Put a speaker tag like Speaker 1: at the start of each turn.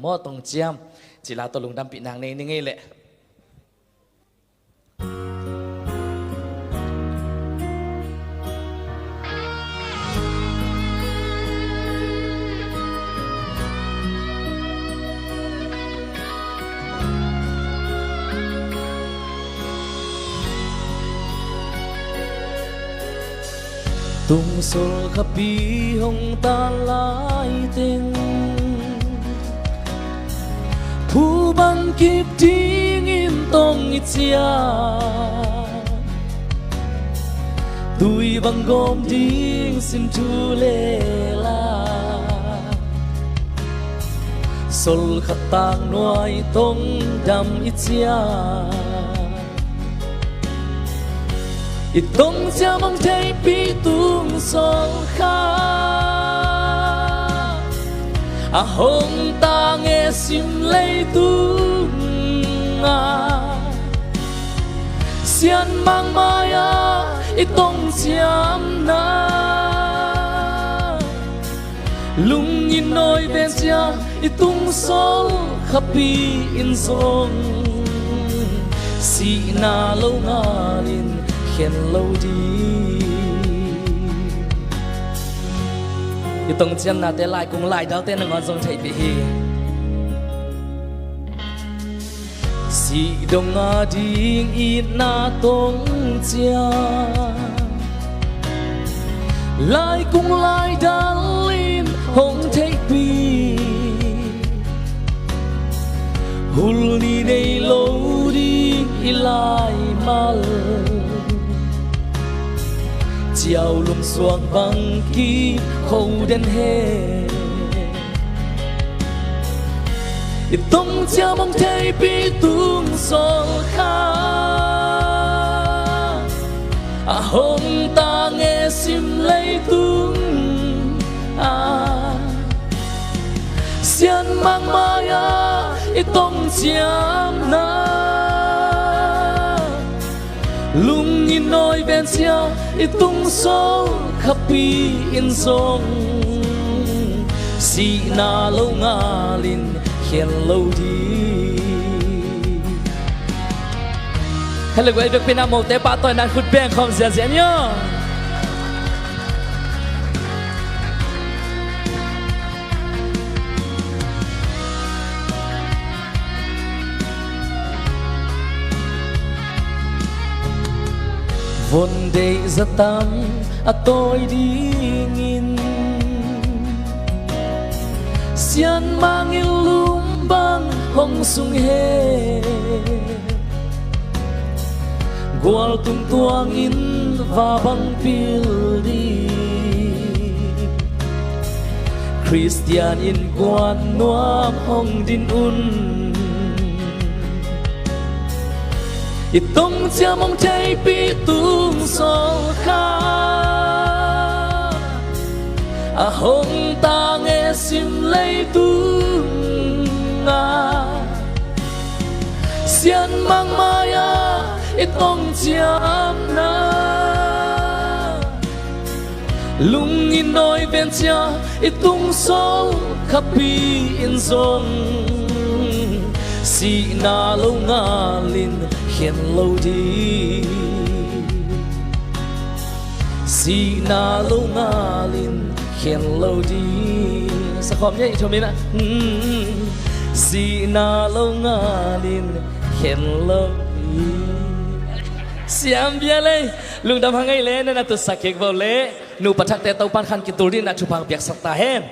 Speaker 1: มอตรงเจียมจิลาตลุงดำปีนางในนี่ไงแหละtung sol khapi hong ta lai tình thu băng kịp tiếng in tông ít chia tui băng gom tiếng xin thu lê la sol khát tang nuôi tông đam ít chia itong siya mong tay pitong sol ka ahong tange sim lay tung siyan mang maya itong siyam na lungin noy ben siya itong sol kapi in song si na lo ngalin khen lâu đi tông chân là tên lại cùng lại đó tên là ngon dòng chạy bị si đông à đi ít na tông chia lại cùng lại đã lên hồng thấy bị hul đi đây lâu đi lại mal chiều lùng xuông băng kí khâu đen hè tông chia mong thấy bị tung sol kha hôm ta nghe sim lấy tung xiên mang maya tông chiam na lung in nói bên xia itung sol kapi in song si na lo ngalin khen lâu đi hello quý vị pina một tế ba tôi đang khut beng không dễ dễ nhá vốn đây rất tâm tôi đi nghìn xiên mang in lung băng hong sung he gwal tung tuang in và băng pil đi Christian in quan nuam hong din itong siya mong tay pitong sol ka ahong tange sim lay tung siyan mang maya itong siyam na lungin noy ben siya itong sol kapi in song si na lo ngalin khen lâu đi si na lo ngalin khen lâu đi sao không nhảy cho mình ạ si na lo ngalin khen lâu đi siam bia lê lung đam hàng ngày lê nên là từ sakek vào lê nu patak te tàu pan khan kiturin na chupang biak sakta hen